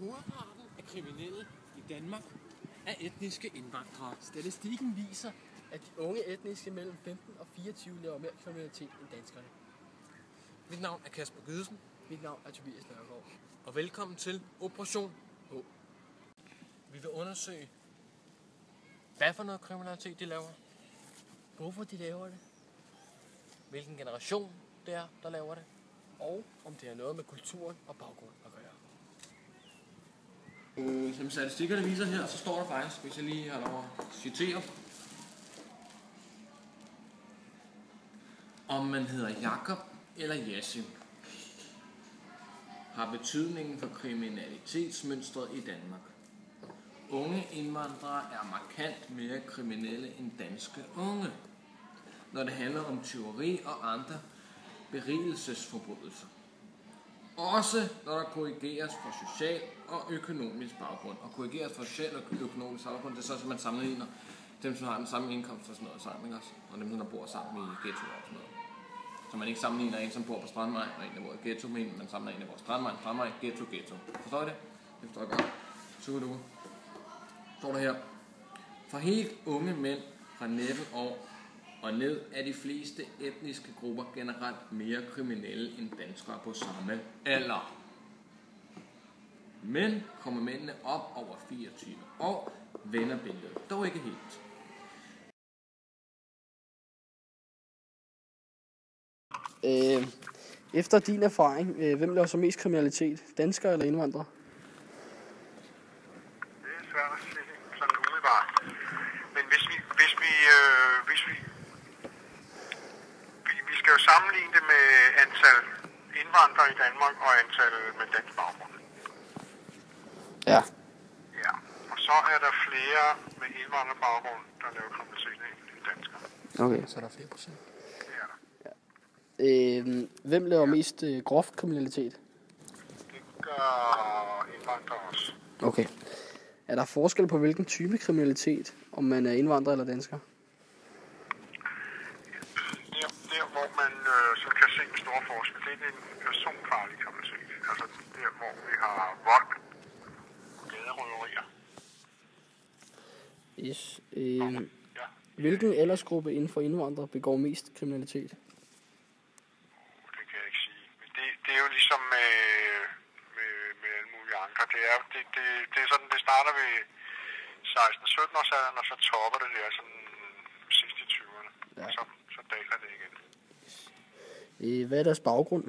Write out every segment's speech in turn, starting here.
Hovedparten af kriminelle i Danmark er etniske indvandrere. Statistikken viser, at de unge etniske mellem 15 og 24 laver mere kriminalitet end danskerne. Mit navn er Kasper Gydesen. Mit navn er Tobias Nørgaard. Og velkommen til Operation H. Vi vil undersøge, hvad for noget kriminalitet de laver, Hvorfor de laver det, hvilken generation det er, der laver det, og om det har noget med kulturen og baggrund at gøre. Som statistikkerne viser her, så står der faktisk, hvis jeg lige har lov at citere, om man hedder Jakob eller Yasin, har betydningen for kriminalitetsmønstret i Danmark. Unge indvandrere er markant mere kriminelle end danske unge, når det handler om tyveri og andre berigelsesforbrydelser. Også når der korrigeres for social og økonomisk baggrund. Og korrigeres for social og økonomisk baggrund, det er så, at man sammenligner dem, som har den samme indkomst og sådan noget sammen, ikke? Og dem, der bor sammen i ghettoer og sådan noget. Så man ikke sammenligner en, som bor på Strandvej, og en, der bor i ghetto, men man sammenligner en, der bor på Strandvej, ghetto. Forstår I det? Det forstår jeg godt. Super duper. Står der her. For helt unge mænd fra 19 år og ned er de fleste etniske grupper generelt mere kriminelle end danskere på samme alder. Men kommer mændene op over 24 år, vender billedet. Dog ikke helt. Efter din erfaring, hvem laver så mest kriminalitet? Danskere eller indvandrere? Det er svært at sige sådan umiddelbart. Men hvis vi skal jo sammenligne det med antal indvandrere i Danmark og antal med dansk baggrund. Ja. Ja. Og så er der flere med indvandrerbaggrund, der laver kriminalitet end danskere. Okay. Så er der flere procent. Hvem laver mest groft kriminalitet? Det gør indvandrere også. Okay. Er der forskel på hvilken type kriminalitet, om man er indvandrer eller dansker? Der hvor man så kan se en stor forskel, det er den personfarlige kriminalitet. Altså der, hvor vi har vold, gaderøverier. Yes. Ja. Hvilken aldersgruppe inden for indvandrere begår mest kriminalitet? Det kan jeg ikke sige. Men det er jo ligesom med alle mulige andre. Det er sådan, det starter ved 16-17 års alderen, og så topper det der sådan sidst i 20'erne. Ja. Og så daler det igen. Hvad er deres baggrund?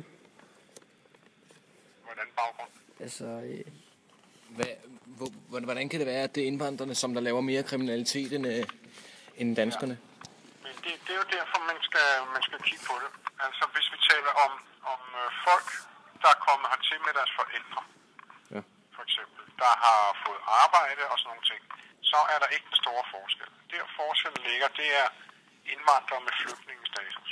Hvordan baggrund? Altså, Hvordan kan det være, at det er indvandrerne, som der laver mere kriminalitet end danskerne? Ja. Men det er jo derfor, man skal kigge på det. Altså, hvis vi taler om folk, der er kommet hertil med deres forældre, ja, for eksempel, der har fået arbejde og sådan nogle ting, så er der ikke den store forskel. Der forskellen ligger, det er indvandrere med flygtningestatus.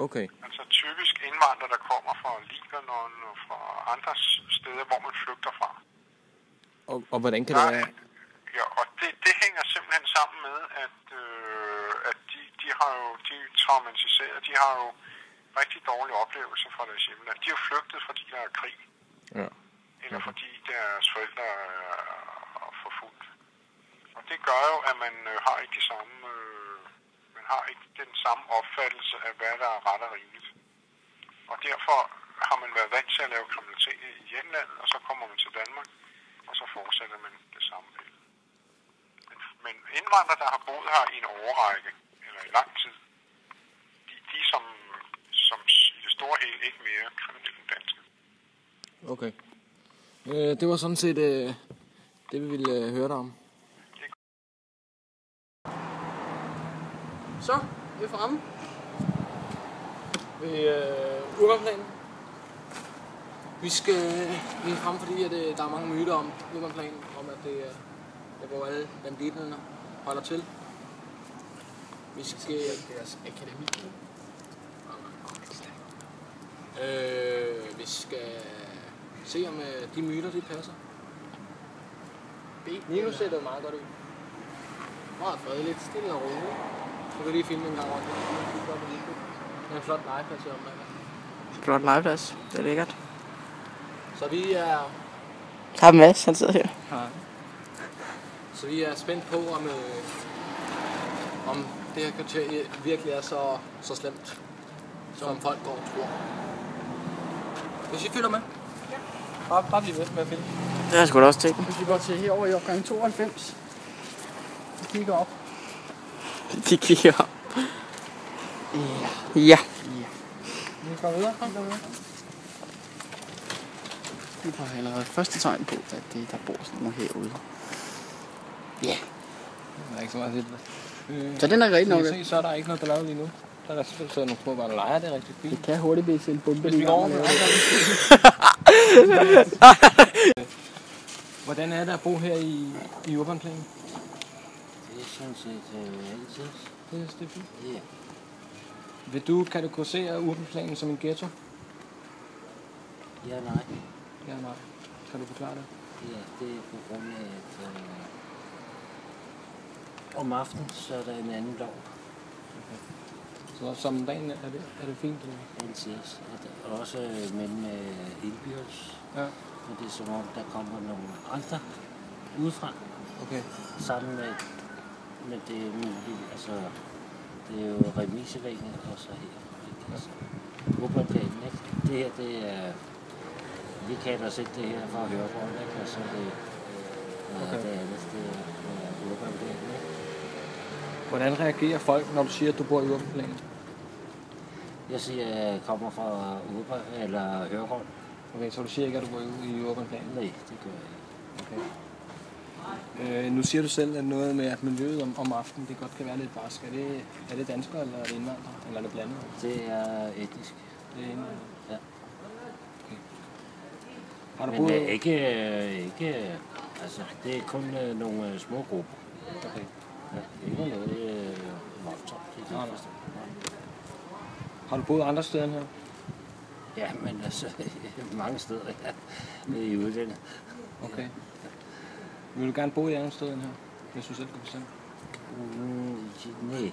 Okay. Altså typisk indvandrere, der kommer fra Libanon og fra andre steder, hvor man flygter fra. Og hvordan kan det være? Ja, og det hænger simpelthen sammen med, at de er traumatiseret. De har jo rigtig dårlige oplevelser fra deres hjemland. De er jo flygtet, fordi der er krig. Ja. Eller fordi deres forældre er forfulgt. Og det gør jo, at man har ikke den samme opfattelse af, hvad der er ret og rimeligt. Og derfor har man været vant til at lave kriminalitet i hjemlandet, og så kommer man til Danmark, og så fortsætter man det samme billede. Men indvandrere, der har boet her i en årrække, eller i lang tid, de som i det store hele ikke mere kriminelle end danske. Okay. Det var sådan set det, vi ville høre dig om. så vi er fremme ved Urbanplanen. Vi er fremme, fordi at, der er mange myter om Urbanplanen, om at det er, hvor alle banditterne holder til. Vi skal deres akademi. Vi skal se om de myter, de passer. Nino ser det meget godt ud. Meget fredeligt, stille og roligt. Så kan vi lige filme en gang rundt. Det er en flot legeplads her om. Flot legeplads, det er lækkert. Så vi er Der er Mads, han sidder her. Ja. Så vi er spændt på, om det her kvarter virkelig er så slemt, som folk går og tror. Hvis I følger med? Ja. Bare bliv med at filme. Det har jeg sgu da også tænkt. Hvis vi går til herover i opgang 92, og kigger op. De kigger op. Ja. Vi går videre. Vi får allerede første tegn på, at der bor sådan nogle herude. Ja. Der er ikke så meget til det. Så den er rigtig nok. Se, så er der ikke noget ballade lige nu. Der er selvfølgelig så nogle små bare leger, det er rigtig fint. Det kan hurtigt blive til en bombe. Hvis vi går over Hvordan er det at bo her i Urbanplanen? Det er sådan set altid. Det er fint. Ja. Vil du kategorisere Urbanplanen som en ghetto? Ja, nej. Ja, nej. Kan du forklare det? Ja, det er på grund af, at om aftenen, så er der en anden lov. Så som dagen er det fint? Eller? Altid. Og også mellem indbyrdes. Ja. Og det er som om, der kommer nogle andre udefra. Okay. Sammen med det mulige. Altså, det er jo remisevæggen og så her. Altså, Urbanplanen, ikke? Det her, det er... Vi kalder os ikke det her for at høre på, ikke? Og så er det... Okay. Det andet, det er Urbanplanen, ikke? Hvordan reagerer folk, når du siger, at du bor i Urbanplanen? Jeg siger, at jeg kommer fra Urban eller Høreholm. Okay, så du siger ikke, at du bor i Urbanplanen? Nej, det gør jeg ikke. Okay. Nu siger du selv, at noget med, at miljøet om aftenen, det godt kan være lidt barsk. Er det danskere, eller er det indvandrere, eller er det blandet? Det er etnisk. Det er indvandrere? Ja. Okay. Har du Men boet... ikke... Altså, det er kun nogle små grupper. Okay. Ja, ikke noget voldsomt. Nej. Har du boet andre steder end her? Ja, men altså, mange steder, ja. I udlandet. Okay. Vil du gerne bo i et andet sted end her, hvis du selv kan bestemme? Nej.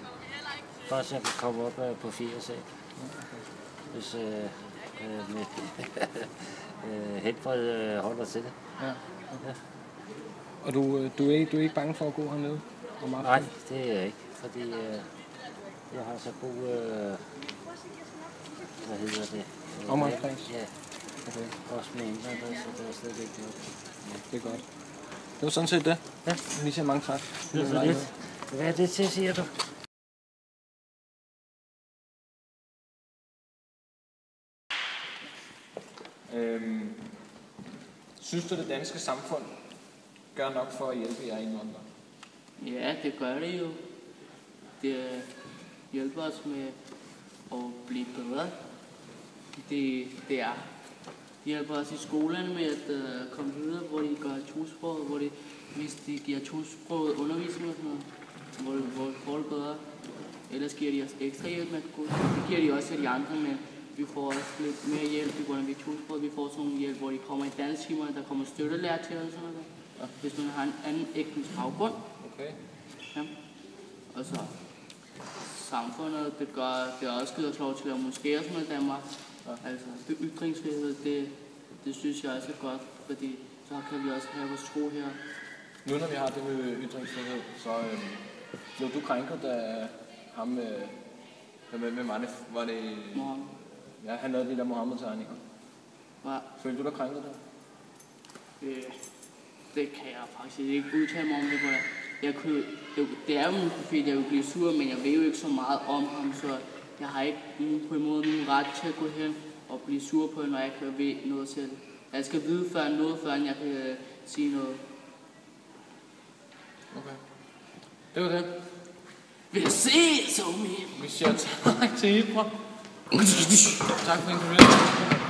Bare så jeg kan komme op på 4 sag. Hvis helbred holder til det. Ja. Okay. Og du er ikke bange for at gå hernede om aftenen? Nej, det er jeg ikke, fordi jeg har så god, hvad hedder det? Omgangskreds? Ja, Okay. også med indvandrere, så det er slet ikke gjort. Ja, det er godt. Det var sådan set det. Ja. Lige så mange tak. Det er så lidt. Hvad er det til, siger du? Synes du, det danske samfund gør nok for at hjælpe jer indvandrere? Ja, det gør det jo. Det hjælper os med at blive bedre. Det hjælper os i skolerne med at komme videre, hvor de gør tosproget, hvis de giver tosproget undervisning og sådan noget, hvor vi får det bedre. Ellers giver de os ekstra hjælp med skole. Det giver de også til de andre, men vi får også lidt mere hjælp, på grund af vi er tosproget. Vi får sådan nogle hjælp, hvor de kommer i dansktimerne, der kommer støttelærer til og sådan noget. Ja. Hvis man har en anden etnisk baggrund. Okay. Ja. Og så samfundet, det har også givet os lov til at lave moskéer og sådan noget i Danmark. Ja. Altså, det ytringsfrihed, det synes jeg også er godt, fordi så kan vi også have vores tro her. Nu når vi har det med ytringsfrihed, så blev du krænket, da ham med Manef, var det... Mohammed. Ja, han lavede de der Mohammed-tegninger. Hvad? Følte du dig krænket der? Det kan jeg faktisk ikke udtale mig om det, det er jo min profil, jeg vil blive sur, men jeg ved jo ikke så meget om ham, så jeg har ikke på en måde min ret til at gå hen og blive sur på, når jeg kan ved noget selv. Jeg skal vide før jeg kan sige noget. Okay. Det var det. Vi ses, homie! Vi siger tak til Ibra. Tak for interviewet.